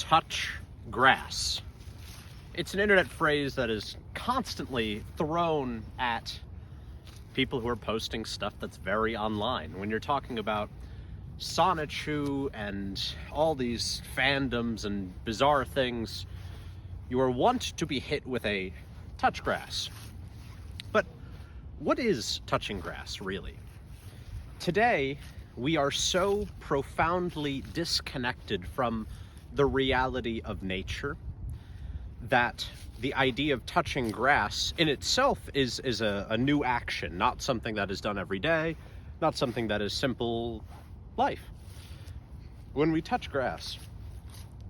touch grass. It's an internet phrase that is constantly thrown at people who are posting stuff that's very online. When you're talking about Sonichu and all these fandoms and bizarre things, you are wont to be hit with a touch grass. But what is touching grass, really? Today, we are so profoundly disconnected from the reality of nature that the idea of touching grass in itself is a new action, not something that is done every day, not something that is simple life. When we touch grass,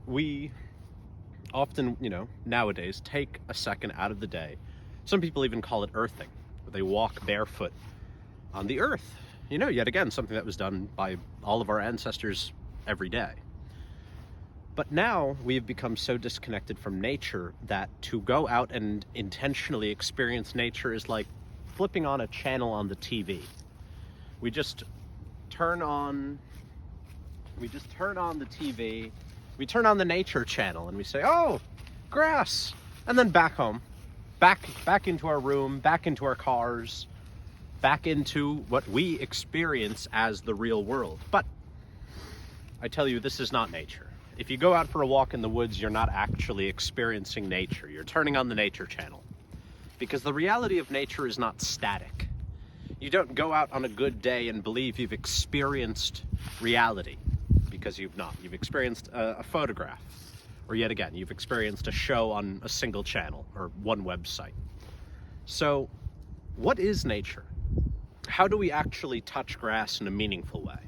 we often, nowadays take a second out of the day. Some people even call it earthing. They walk barefoot on the earth. Yet again, something that was done by all of our ancestors every day. But now we have become so disconnected from nature that to go out and intentionally experience nature is like flipping on a channel on the TV. We just turn on the TV, we turn on the nature channel and we say, oh, grass, and then back home, back into our room, back into our cars, back into what we experience as the real world. But I tell you, this is not nature. If you go out for a walk in the woods, you're not actually experiencing nature. You're turning on the nature channel. Because the reality of nature is not static. You don't go out on a good day and believe you've experienced reality, because you've not. You've experienced a photograph, or yet again, you've experienced a show on a single channel or one website. So, what is nature? How do we actually touch grass in a meaningful way?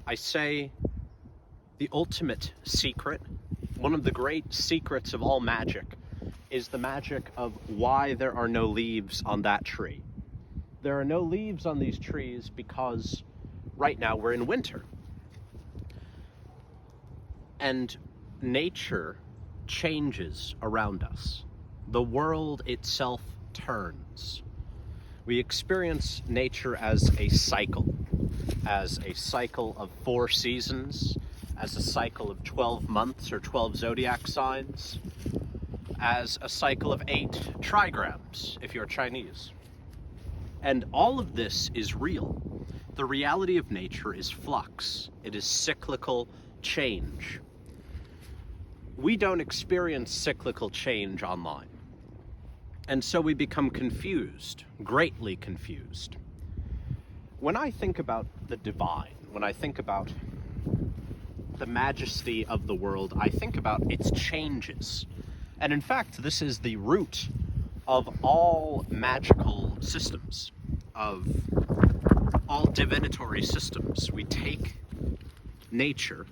I say the ultimate secret, one of the great secrets of all magic, is the magic of why there are no leaves on that tree. There are no leaves on these trees because right now we're in winter. And nature changes around us. The world itself turns. We experience nature as a cycle of 4 seasons, as a cycle of 12 months or 12 zodiac signs, as a cycle of 8 trigrams if you're Chinese. And all of this is real. The reality of nature is flux. It is cyclical change. We don't experience cyclical change online. And so we become confused, greatly confused. When I think about the divine, when I think about the majesty of the world, I think about its changes. And in fact, this is the root of all magical systems, of all divinatory systems. We take nature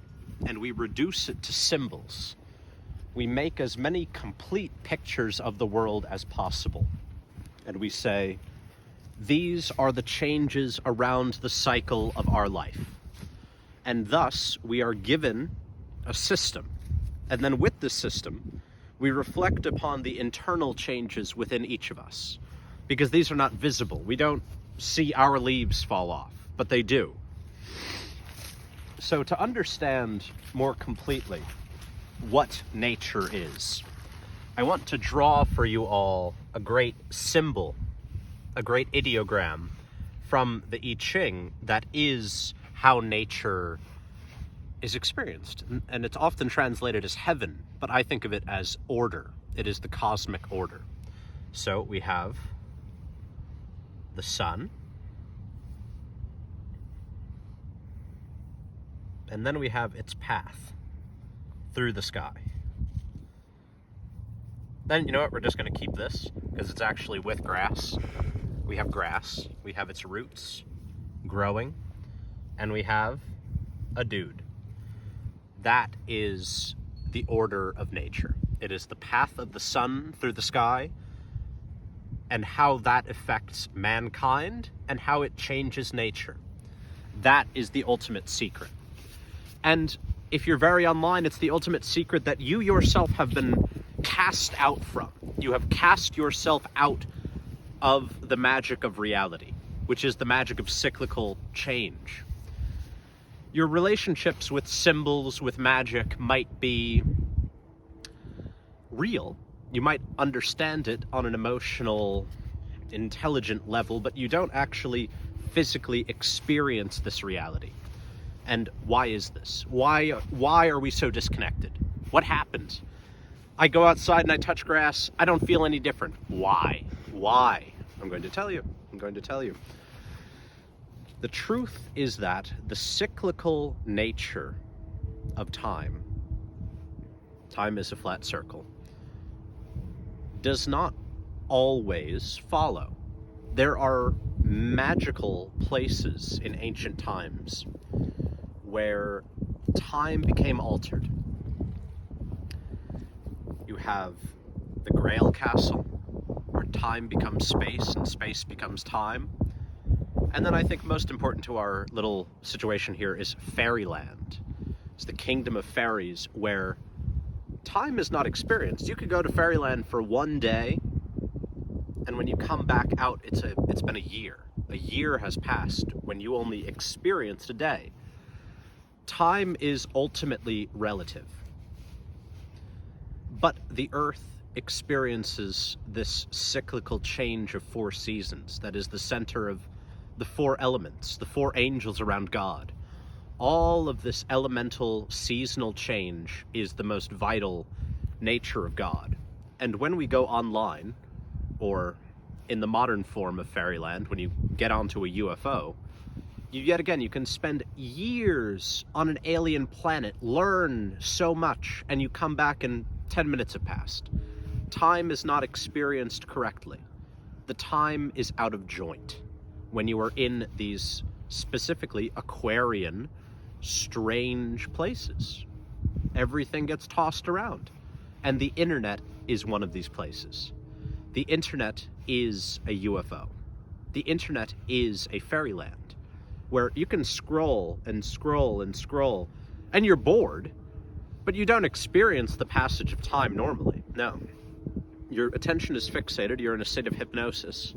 and we reduce it to symbols. We make as many complete pictures of the world as possible. And we say, these are the changes around the cycle of our life. And thus, we are given a system. And then with this system, we reflect upon the internal changes within each of us. Because these are not visible. We don't see our leaves fall off, but they do. So to understand more completely what nature is, I want to draw for you all a great symbol, a great ideogram from the I Ching that is how nature is experienced. And it's often translated as heaven, but I think of it as order. It is the cosmic order. So we have the sun, and then we have its path through the sky. Then, you know what, we're just going to keep this, because it's actually with grass. We have grass, we have its roots growing, and we have a dude. That is the order of nature. It is the path of the sun through the sky, and how that affects mankind, and how it changes nature. That is the ultimate secret. And if you're very online, it's the ultimate secret that you yourself have been cast out from. You have cast yourself out of the magic of reality, which is the magic of cyclical change. Your relationships with symbols, with magic, might be real. You might understand it on an emotional, intelligent level, but you don't actually physically experience this reality. And why is this? Why are we so disconnected? What happened? I go outside and I touch grass. I don't feel any different. Why? Why? I'm going to tell you. The truth is that the cyclical nature of time is a flat circle, does not always follow. There are magical places in ancient times where time became altered. You have the Grail Castle, where time becomes space and space becomes time. And then I think most important to our little situation here is fairyland. It's the kingdom of fairies where time is not experienced. You could go to fairyland for one day, and when you come back out, it's been a year. A year has passed when you only experienced a day. Time is ultimately relative. But the earth experiences this cyclical change of 4 seasons that is the center of the 4 elements, the 4 angels around God. All of this elemental seasonal change is the most vital nature of God. And when we go online, or in the modern form of fairyland, when you get onto a UFO, you can spend years on an alien planet, learn so much, and you come back and 10 minutes have passed. Time is not experienced correctly. The time is out of joint when you are in these specifically Aquarian, strange places. Everything gets tossed around. And the internet is one of these places. The internet is a UFO. The internet is a fairyland where you can scroll and scroll and scroll and you're bored, but you don't experience the passage of time normally. No. Your attention is fixated. You're in a state of hypnosis.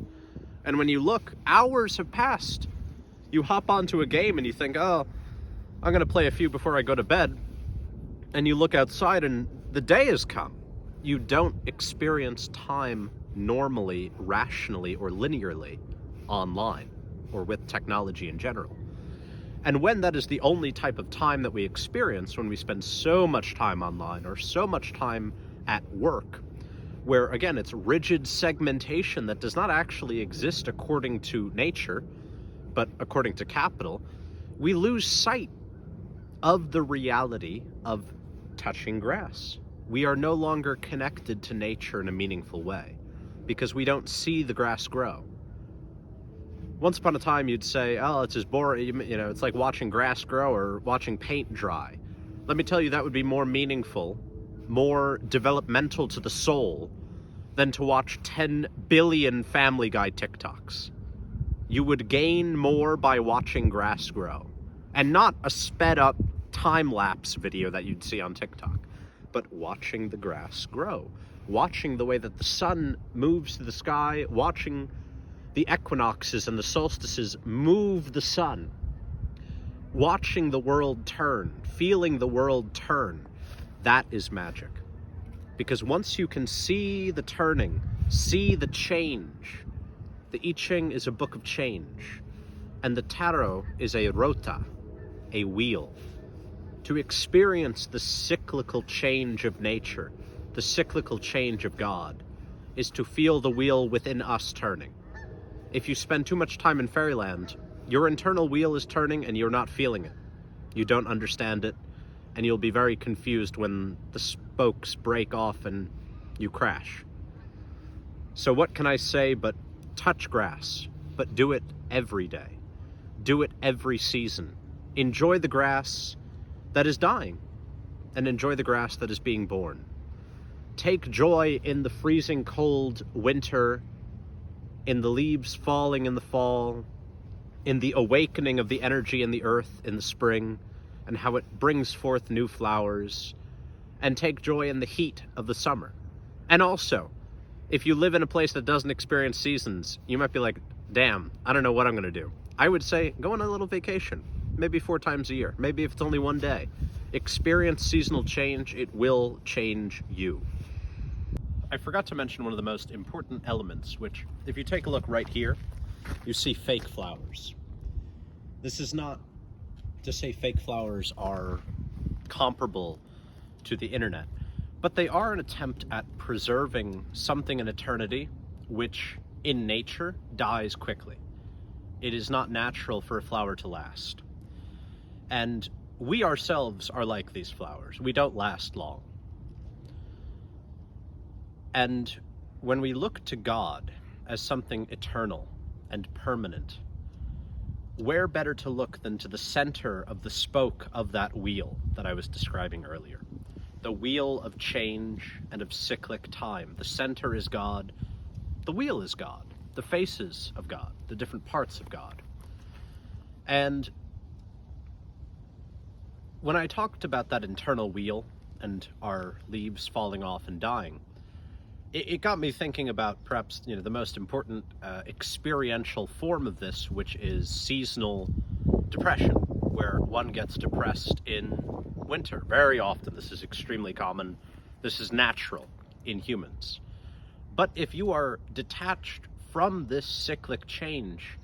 And when you look, hours have passed. You hop onto a game and you think, oh, I'm going to play a few before I go to bed. And you look outside and the day has come. You don't experience time normally, rationally, or linearly online or with technology in general. And when that is the only type of time that we experience, when we spend so much time online or so much time at work, where again, it's rigid segmentation that does not actually exist according to nature, but according to capital, we lose sight of the reality of touching grass. We are no longer connected to nature in a meaningful way because we don't see the grass grow. Once upon a time, you'd say, oh, it's just boring, it's like watching grass grow or watching paint dry. Let me tell you, that would be more meaningful, more developmental to the soul than to watch 10 billion Family Guy TikToks. You would gain more by watching grass grow, and not a sped up time-lapse video that you'd see on TikTok, but watching the grass grow, watching the way that the sun moves through the sky, watching the equinoxes and the solstices move the sun, watching the world turn, feeling the world turn. That is magic. Because once you can see the turning, see the change, the I Ching is a book of change, and the tarot is a rota, a wheel. To experience the cyclical change of nature, the cyclical change of God, is to feel the wheel within us turning. If you spend too much time in fairyland, your internal wheel is turning and you're not feeling it. You don't understand it, and you'll be very confused when the spokes break off and you crash. So what can I say but touch grass, but do it every day. Do it every season. Enjoy the grass that is dying, and enjoy the grass that is being born. Take joy in the freezing cold winter, in the leaves falling in the fall, in the awakening of the energy in the earth in the spring, and how it brings forth new flowers, and take joy in the heat of the summer. And also, if you live in a place that doesn't experience seasons, you might be like, damn, I don't know what I'm going to do. I would say, go on a little vacation, maybe 4 times a year, maybe if it's only one day. Experience seasonal change, it will change you. I forgot to mention one of the most important elements, which, if you take a look right here, you see fake flowers. This is not to say fake flowers are comparable to the internet, but they are an attempt at preserving something in eternity which, in nature, dies quickly. It is not natural for a flower to last. And we ourselves are like these flowers. We don't last long. And when we look to God as something eternal and permanent, where better to look than to the center of the spoke of that wheel that I was describing earlier? The wheel of change and of cyclic time. The center is God. The wheel is God. The faces of God. The different parts of God. And when I talked about that internal wheel and our leaves falling off and dying, it got me thinking about perhaps, the most important experiential form of this, which is seasonal depression, where one gets depressed in winter. Very often, this is extremely common. This is natural in humans. But if you are detached from this cyclic change,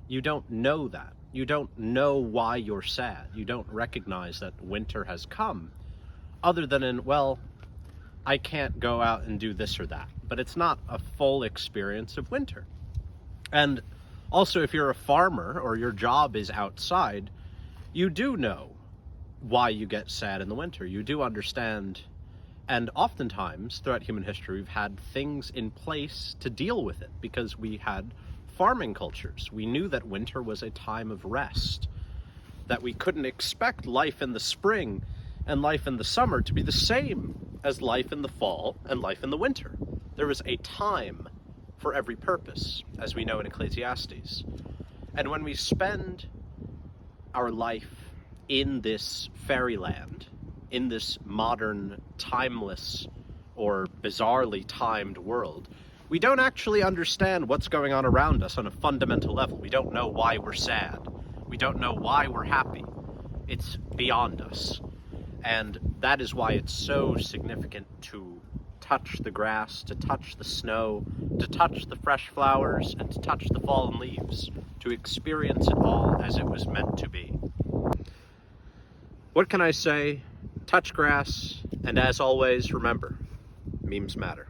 you don't know that. You don't know why you're sad. You don't recognize that winter has come, other than in, well, I can't go out and do this or that. But it's not a full experience of winter. And also, if you're a farmer or your job is outside, you do know why you get sad in the winter. You do understand. And oftentimes, throughout human history, we've had things in place to deal with it because we had farming cultures. We knew that winter was a time of rest, that we couldn't expect life in the spring and life in the summer to be the same as life in the fall and life in the winter. There was a time for every purpose, as we know in Ecclesiastes. And when we spend our life in this fairyland, in this modern, timeless, or bizarrely timed world, we don't actually understand what's going on around us on a fundamental level. We don't know why we're sad. We don't know why we're happy. It's beyond us. And that is why it's so significant to touch the grass, to touch the snow, to touch the fresh flowers, and to touch the fallen leaves, to experience it all as it was meant to be. What can I say? Touch grass, and as always, remember, memes matter.